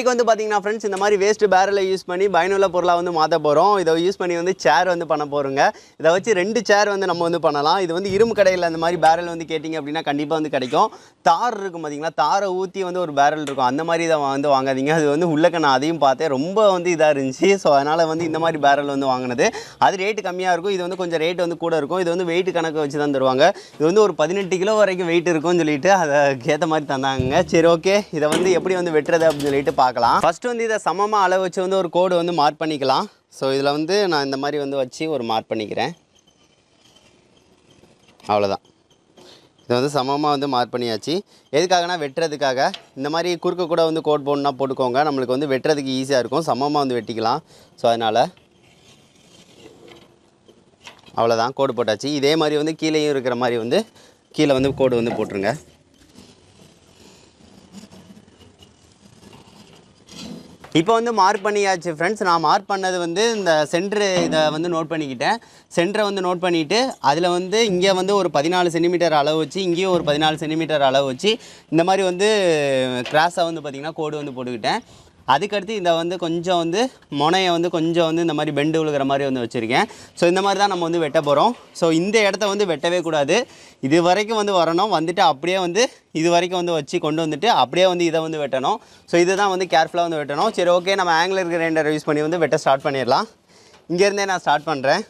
இன்னைக்கு வந்து பாத்தீங்கன்னா ஃப்ரெண்ட்ஸ் இந்த மாதிரி வேஸ்ட் பேரலை யூஸ் பண்ணி பயனுள்ள பொருளா வந்து மாத்த போறோம். இதை யூஸ் பண்ணி வந்து சேர் வந்து பண்ண போறோங்க. இதை வச்சு 2 சேர் வந்து நம்ம வந்து பண்ணலாம். இது வந்து இரும்பு கடையில் அந்த மாதிரி பேரல் வந்து கேட்டிங்க அப்படின்னா கண்டிப்பாக வந்து கிடைக்கும். தார் இருக்கும் பார்த்தீங்களா, தாரை ஊற்றி வந்து ஒரு பேரல் இருக்கும். அந்த மாதிரி இதை வந்து வாங்காதீங்க. அது வந்து உள்ளக்க நான் அதையும் பார்த்தேன், ரொம்ப வந்து இதாக இருந்துச்சு. ஸோ அதனால் வந்து இந்த மாதிரி பேரல் வந்து வாங்கினது. அது ரேட்டு கம்மியாக இருக்கும். இது வந்து கொஞ்சம் ரேட் வந்து கூட இருக்கும். இது வந்து வெயிட் கணக்கு வச்சு தான் தருவாங்க. இது வந்து ஒரு 18 கிலோ வரைக்கும் வெயிட் இருக்கும்னு சொல்லிட்டு அதை ஏற்ற மாதிரி தந்தாங்க. சரி ஓகே, இதை வந்து எப்படி வந்து வெட்டுறது அப்படின்னு சொல்லிட்டு பார்க்கலாம். ஃபர்ஸ்ட் வந்து இதை சமமாக அளவு வச்சு வந்து ஒரு கோடு வந்து மார்க் பண்ணிக்கலாம். ஸோ இதில் வந்து நான் இந்த மாதிரி வந்து வச்சு ஒரு மார்க் பண்ணிக்கிறேன். அவ்வளோதான். இதை வந்து சமமாக வந்து மார்க் பண்ணியாச்சு. எதுக்காகனா வெட்டுறதுக்காக. இந்த மாதிரி குறுக்க கூட வந்து கோட் போடணுன்னா போட்டுக்கோங்க. நம்மளுக்கு வந்து வெட்டுறதுக்கு ஈஸியாக இருக்கும். சமமாக வந்து வெட்டிக்கலாம். ஸோ அதனால் அவ்வளோதான், கோடு போட்டாச்சு. இதே மாதிரி வந்து கீழேயும் இருக்கிற மாதிரி வந்து கீழே வந்து கோடு வந்து போட்டுருங்க. இப்போ வந்து மார்க் பண்ணியாச்சு ஃப்ரெண்ட்ஸ். நான் மார்க் பண்ணது வந்து இந்த சென்ட்ரு இதை வந்து நோட் பண்ணிக்கிட்டேன். சென்டரை வந்து நோட் பண்ணிவிட்டு அதில் வந்து இங்கே வந்து ஒரு 14 சென்டிமீட்டர் அளவு வச்சு, இங்கேயும் ஒரு 14 சென்டிமீட்டர் அளவு வச்சு இந்த மாதிரி வந்து கிராஸாக வந்து பார்த்திங்கன்னா கோடு வந்து போட்டுக்கிட்டேன். அதுக்கடுத்து இதை வந்து கொஞ்சம் வந்து முனையை வந்து கொஞ்சம் வந்து இந்த மாதிரி பெண்டு விழுகிற மாதிரி வந்து வச்சுருக்கேன். ஸோ இந்த மாதிரி தான் நம்ம வந்து வெட்ட போகிறோம். ஸோ இந்த இடத்த வந்து வெட்டவே கூடாது. இது வரைக்கும் வந்து வரணும், வந்துட்டு அப்படியே வந்து இது வரைக்கும் வந்து வச்சு கொண்டு வந்துட்டு அப்படியே வந்து இதை வந்து வெட்டணும். ஸோ இதுதான் வந்து கேர்ஃபுல்லாக வந்து வெட்டணும். சரி ஓகே, நம்ம ஆங்குலர் கிரைண்டரை யூஸ் பண்ணி வந்து வெட்ட ஸ்டார்ட் பண்ணிடலாம். இங்கேருந்தே நான் ஸ்டார்ட் பண்ணுறேன்.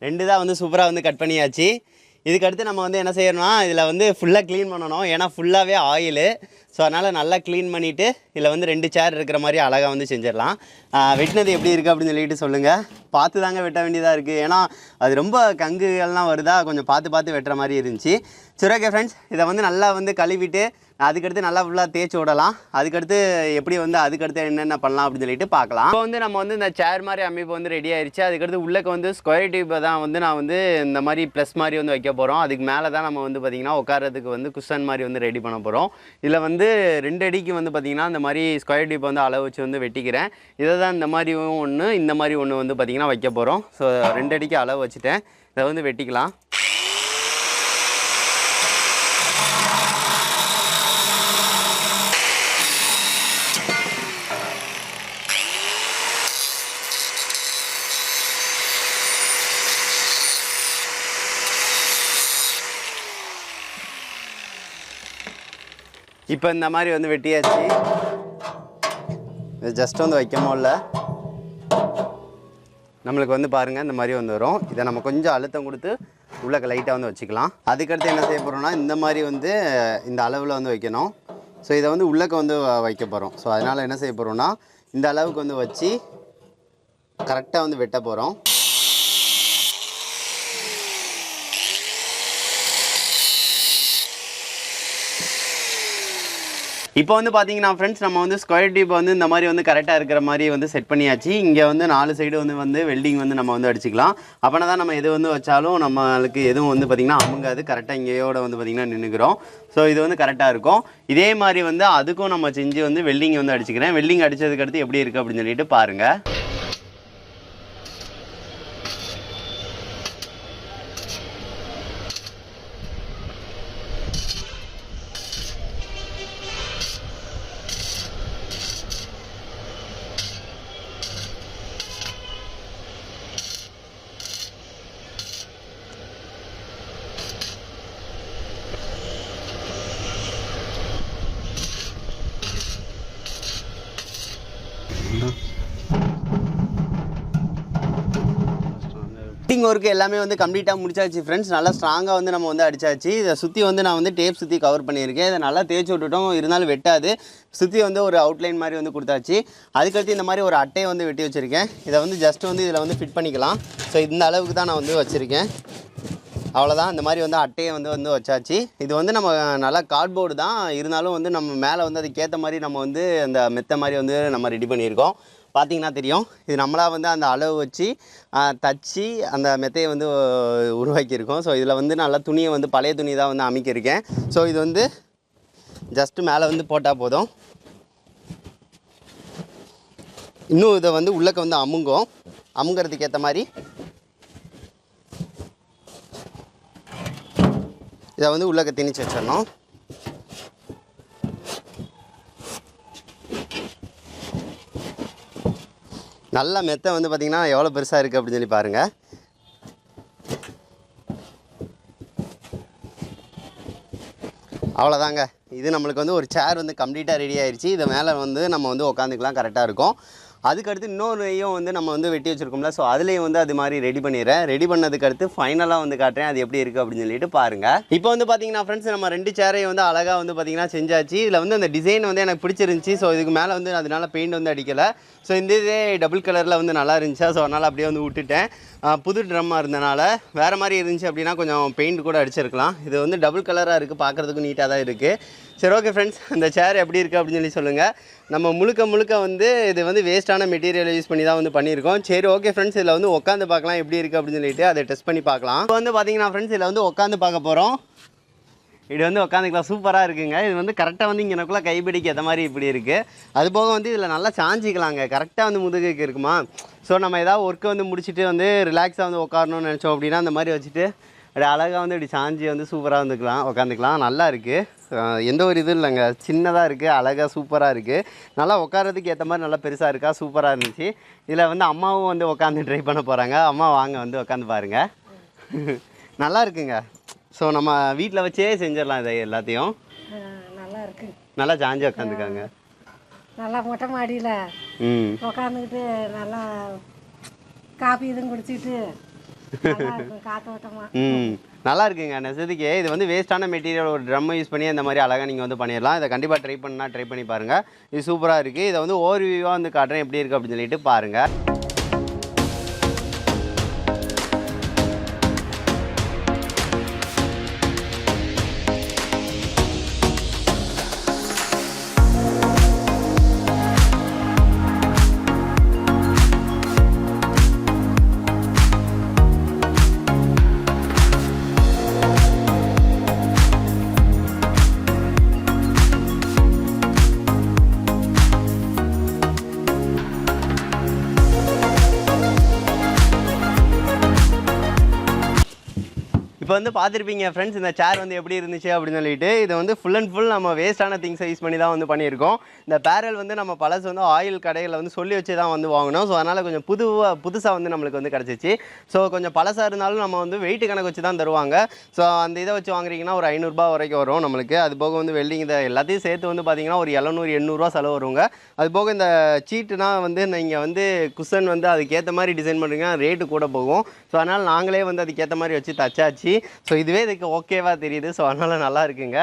ரெண்டு தான் வந்து சூப்பராக வந்து கட் பண்ணியாச்சு. இதுக்கடுத்து நம்ம வந்து என்ன செய்யணும்னா இதில் வந்து ஃபுல்லாக க்ளீன் பண்ணணும். ஏன்னா ஃபுல்லாகவே ஆயிலு. ஸோ அதனால் நல்லா க்ளீன் பண்ணிவிட்டு இதில் வந்து 2 சேர் இருக்கிற மாதிரி அழகாக வந்து செஞ்சிடலாம். வெட்டினது எப்படி இருக்குது அப்படின்னு சொல்லிட்டு சொல்லுங்கள். பார்த்து தாங்க வெட்ட வேண்டியதாக இருக்குது. ஏன்னா அது ரொம்ப கங்குகள்லாம் வருதா, கொஞ்சம் பார்த்து வெட்டுற மாதிரி இருந்துச்சு. சரி ஓகே ஃப்ரெண்ட்ஸ், இதை வந்து நல்லா வந்து கழுவிட்டு அதுக்கடுத்து நல்லா ஃபுல்லாக தேய்ச்சி விடலாம். அதுக்கடுத்து எப்படி வந்து அதுக்கடுத்து என்னென்ன பண்ணலாம் அப்படின்னு சொல்லிட்டு பார்க்கலாம். இப்போ வந்து நம்ம வந்து இந்த சேர் மாதிரி அமைப்பு வந்து ரெடி ஆயிடுச்சு. அதுக்கடுத்து உள்ளக்க வந்து ஸ்கொயர் டியூப்பை தான் வந்து நான் வந்து இந்த மாதிரி ப்ளஸ் மாதிரி வந்து வைக்க போகிறோம். அதுக்கு மேலே தான் நம்ம வந்து பார்த்திங்கன்னா உட்காரத்துக்கு வந்து குஷன் மாதிரி வந்து ரெடி பண்ண போகிறோம். இதில் வந்து 2 அடிக்கு வந்து பார்த்திங்கன்னா இந்த மாதிரி ஸ்கொயர் டியூப் வந்து அளவு வச்சு வந்து வெட்டிக்கிறேன். இதை தான் இந்த மாதிரி ஒன்று, இந்த மாதிரி ஒன்று வந்து பார்த்திங்கன்னா வைக்க போகிறோம். ஸோ 2 அடிக்கு அளவு வச்சுட்டேன். இதை வந்து வெட்டிக்கலாம். இப்போ இந்த மாதிரி வந்து வெட்டியாச்சு. இது ஜஸ்ட் வந்து வைக்கமோ இல்லை, நம்மளுக்கு வந்து பாருங்கள் இந்த மாதிரி வந்து வரும். இதை நம்ம கொஞ்சம் அழுத்தம் கொடுத்து உள்ளே லைட்டாக வந்து வச்சுக்கலாம். அதுக்கடுத்து என்ன செய்ய போகிறோம்னா இந்த மாதிரி வந்து இந்த அளவில் வந்து வைக்கணும். ஸோ இதை வந்து உள்ளக்க வந்து வைக்க போகிறோம். ஸோ அதனால் என்ன செய்ய போகிறோம்னா இந்த அளவுக்கு வந்து வச்சு கரெக்டாக வந்து வெட்ட போகிறோம். இப்போ வந்து பார்த்தீங்கன்னா ஃப்ரெண்ட்ஸ், நம்ம வந்து ஸ்கொயர் டியூப் வந்து இந்த மாதிரி வந்து கரெக்டாக இருக்கிற மாதிரி வந்து செட் பண்ணியாச்சு. இங்கே வந்து 4 சைடு வந்து வெல்டிங் வந்து நம்ம வந்து அடிச்சுக்கலாம். அப்போனா தான் நம்ம எது வந்து வச்சாலும் நம்மளுக்கு எதுவும் வந்து பார்த்திங்கன்னா அமுங்காது. கரெக்டாக இங்கேயோட வந்து பார்த்திங்கன்னா நின்றுக்கிறோம். ஸோ இது வந்து கரெக்டாக இருக்கும். இதே மாதிரி வந்து அதுக்கும் நம்ம செஞ்சு வந்து வெல்டிங் வந்து அடிச்சுக்கிறேன். வெல்டிங் அடித்ததுக்கடுத்து எப்படி இருக்குது அப்படின்னு சொல்லிட்டு பாருங்கள். ஃபிட்டிங் ஒர்க் எல்லாமே வந்து கம்ப்ளீட்டாக முடிச்சாச்சு ஃப்ரெண்ட்ஸ். நல்லா ஸ்ட்ராங்காக வந்து நம்ம வந்து அடிச்சாச்சு. இதை சுற்றி வந்து நான் வந்து டேப் சுற்றி கவர் பண்ணியிருக்கேன். இதை நல்லா தேய்ச்சி விட்டுட்டோம், இருந்தாலும் வெட்டாது. சுற்றி வந்து ஒரு அவுட்லைன் மாதிரி வந்து கொடுத்தாச்சு. அதுக்கடுத்து இந்த மாதிரி ஒரு அட்டையை வந்து வெட்டி வச்சுருக்கேன். இதை வந்து ஜஸ்ட் வந்து இதில் வந்து ஃபிட் பண்ணிக்கலாம். ஸோ இந்த அளவுக்கு தான் நான் வந்து வச்சுருக்கேன். அவ்வளோதான். இந்த மாதிரி வந்து அட்டையை வந்து வச்சாச்சு. இது வந்து நம்ம நல்லா கார்ட்போர்டு தான், இருந்தாலும் வந்து நம்ம மேலே வந்து அதுக்கேற்ற மாதிரி நம்ம வந்து அந்த மெத்த மாதிரி வந்து நம்ம ரெடி பண்ணியிருக்கோம். பார்த்திங்கன்னா தெரியும். இது நம்மளாக வந்து அந்த அளவு வச்சு தச்சு அந்த மெத்தையை வந்து உருவாக்கியிருக்கோம். ஸோ இதில் வந்து நல்லா துணியை வந்து பழைய துணி தான் வந்து அமைக்கியிருக்கேன். ஸோ இது வந்து ஜஸ்ட்டு மேலே வந்து போட்டால் போதும். இன்னும் இதை வந்து உள்ளக்க வந்து அமுங்கிறதுக்கு ஏற்ற மாதிரி இதை வந்து உள்ளக்க திணிச்சு வச்சிடணும். நல்லா மெத்தை வந்து பார்த்திங்கன்னா எவ்வளோ பெருசாக இருக்குது அப்படின்னு சொல்லி பாருங்கள். அவ்வளோதாங்க. இது நம்மளுக்கு வந்து ஒரு சேர் வந்து கம்ப்ளீட்டாக ரெடி ஆயிடுச்சு. இதை மேலே வந்து நம்ம வந்து உட்காந்துக்கலாம், கரெக்டாக இருக்கும். அதுக்கடுத்து இன்னொருத்தையும் வந்து நம்ம வந்து வெட்டி வச்சுருக்கோம்ல, ஸோ அதுலேயும் வந்து அது மாதிரி ரெடி பண்ணிடுறேன். ரெடி பண்ணதுக்கு அடுத்து ஃபைனலாக வந்து காட்டுறேன் அது எப்படி இருக்குது அப்படின்னு சொல்லிட்டு பாருங்கள். இப்போ வந்து பார்த்தீங்கன்னா ஃப்ரெண்ட்ஸ், நம்ம 2 சேரையும் வந்து அழகாக வந்து பார்த்திங்கன்னா செஞ்சாச்சு. இதில் வந்து அந்த டிசைன் வந்து எனக்கு பிடிச்சிருந்துச்சி. ஸோ இதுக்கு மேலே வந்து அதனால் பெயிண்ட் வந்து அடிக்கலை. ஸோ இந்த இதே டபுள் கலரில் வந்து நல்லா இருந்துச்சா, ஸோ அதனால் அப்படியே வந்து விட்டுட்டேன். புது ட்ரம்மாக இருந்தனால வேறு மாதிரி இருந்துச்சு அப்படின்னா கொஞ்சம் பெயிண்ட் கூட அடிச்சிருக்கலாம். இது வந்து டபுள் கலராக இருக்குது, பார்க்குறதுக்கும் நீட்டாக தான் இருக்குது. சரி, ஓகே ஃப்ரெண்ட்ஸ், அந்த சேர் எப்படி இருக்குது அப்படின்னு சொல்லி சொல்லுங்கள். நம்ம முழுக்க வந்து இது வந்து வேஸ்ட்டான மெட்டீரியல் யூஸ் பண்ணி தான் வந்து பண்ணியிருக்கோம். சரி, ஓகே ஃப்ரெண்ட்ஸ், இதில் வந்து உட்காந்து பார்க்கலாம் எப்படி இருக்குது அப்படின்னு சொல்லிட்டு அதை டெஸ்ட் பண்ணி பார்க்கலாம். இப்போ வந்து பார்த்தீங்கன்னா ஃப்ரெண்ட்ஸ், இதில் வந்து உட்காந்து பார்க்க போகிறோம். இது வந்து உட்காந்துக்கலாம், சூப்பராக இருக்குங்க. இது வந்து கரெக்டாக வந்து இங்கனக்குள்ளே கைப்பிடிக்க ஏற்ற மாதிரி இப்படி இருக்குது. அது போக வந்து இதில் நல்லா சாஞ்சிக்கலாங்க, கரெக்டாக வந்து முதுகுக்கு இருக்குமா. ஸோ நம்ம ஏதாவது ஒர்க்கை வந்து முடிச்சுட்டு வந்து ரிலாக்ஸாக வந்து உட்காரணும்னு நினச்சோம் அப்படின்னா அந்த மாதிரி வச்சுட்டு அப்படி அழகாக வந்து இப்படி சாஞ்சி வந்து சூப்பராக உட்காந்துக்கலாம். நல்லா இருக்குது, எந்த ஒரு இதுவும் இல்லைங்க, சின்னதாக இருக்குது, அழகாக சூப்பராக இருக்குது. நல்லா உட்காரதுக்கு ஏற்ற மாதிரி நல்லா பெருசாக இருக்கா, சூப்பராக இருந்துச்சு. இதில் வந்து அம்மாவும் வந்து உட்காந்து ட்ரை பண்ண போகிறாங்க. அம்மா வாங்க வந்து உட்காந்து பாருங்கள். நல்லா இருக்குங்க. ஸோ நம்ம வீட்டில் வச்சே செஞ்சிடலாம் இதை எல்லாத்தையும். நல்லா இருக்குது, நல்லா சாஞ்சி உட்காந்துக்காங்க. நல்லா மொட்டை மாடியில் உட்காந்துக்கிட்டு நல்லா காப்பி இதுவும் குடிச்சிட்டு காத்தோட்டமாக நல்லா இருக்குங்க. நெசத்துக்கே இது வந்து வேஸ்ட்டான மெட்டீரியல் ஒரு ட்ரம் யூஸ் பண்ணி அந்த மாதிரி அழகாக நீங்கள் வந்து பண்ணிடலாம். இதை கண்டிப்பாக ட்ரை பண்ணி பாருங்கள். இது சூப்பராக இருக்குது. இதை வந்து ஓவர்வியூவாக வந்து காட்டுறேன் எப்படி இருக்குது அப்படின்னு சொல்லிட்டு பாருங்கள். இப்போ வந்து பார்த்துருப்பீங்க ஃப்ரெண்ட்ஸ், இந்த சேர் வந்து எப்படி இருந்துச்சு அப்படின்னு சொல்லிட்டு. இது வந்து ஃபுல் அண்ட் ஃபுல் நம்ம வேஸ்ட்டான திங்ஸை யூஸ் பண்ணி தான் வந்து பண்ணியிருக்கோம். இந்த பேரல் வந்து நம்ம பழசு வந்து ஆயில் கடைகளில் வந்து சொல்லி வச்சு தான் வந்து வாங்கினோம். ஸோ அதனால் கொஞ்சம் புதுசாக வந்து நம்மளுக்கு வந்து கிடச்சிச்சு. ஸோ கொஞ்சம் பழசாக இருந்தாலும் நம்ம வந்து வெயிட்டு கணக்கு வச்சு தான் தருவாங்க. ஸோ அந்த இதை வச்சு வாங்குறீங்கன்னா ஒரு 500 ரூபா வரைக்கும் வரும் நம்மளுக்கு. அது போக வந்து வெல்டிங் இதை எல்லாத்தையும் சேர்த்து வந்து பார்த்திங்கன்னா ஒரு 700-800 செலவு வருங்க. அது போக இந்த சீட்டுனா வந்து நீங்கள் வந்து குஷன் வந்து அதுக்கேற்ற மாதிரி டிசைன் பண்ணுறீங்கன்னா ரேட்டு கூட போகும். ஸோ அதனால் நாங்களே வந்து அதுக்கேற்ற மாதிரி வச்சு தச்சாச்சு. ஸோ இதுவே இதுக்கு ஓகேவா தெரியுது. ஸோ அதனால் நல்லா இருக்குங்க.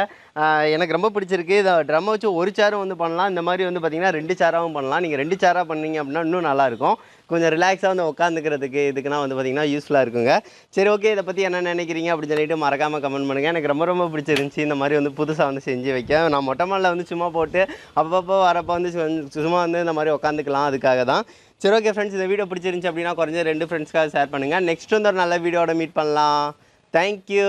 எனக்கு ரொம்ப பிடிச்சிருக்கு. இதை ட்ரம் வச்சு ஒரு சேரும் வந்து பண்ணலாம். இந்த மாதிரி வந்து பார்த்திங்கன்னா 2 சேராகவும் பண்ணலாம். நீங்கள் 2 சேராக பண்ணீங்க அப்படின்னா இன்னும் நல்லாயிருக்கும். கொஞ்சம் ரிலாக்ஸாக வந்து உட்காந்துக்கிறதுக்கு இதுக்குன்னா வந்து பார்த்திங்கன்னா யூஸ்ஃபுல்லாக இருக்குங்க. சரி, ஓகே, இதை பற்றி என்ன நினைக்கிறீங்க அப்படின்னு சொல்லிட்டு மறக்காமல் கமெண்ட் பண்ணுங்கள். எனக்கு ரொம்ப பிடிச்சிருந்துச்சி இந்த மாதிரி வந்து புதுசாக வந்து செஞ்சு வைக்க. நான் மொட்டை மாடியில் வந்து சும்மா போட்டு அப்பப்போ வரப்போ வந்து சும்மா வந்து இந்த மாதிரி உட்காந்துக்கலாம், அதுக்காக தான். சரி, ஓகே ஃப்ரெண்ட்ஸ், இந்த வீடியோ பிடிச்சிருந்துச்சி அப்படின்னா குறைஞ்ச 2 ஃப்ரெண்ட்ஸ்க்காக ஷேர் பண்ணுங்கள். நெக்ஸ்ட் வந்து ஒரு நல்ல வீடியோட மீட் பண்ணலாம். தேங்க்யூ.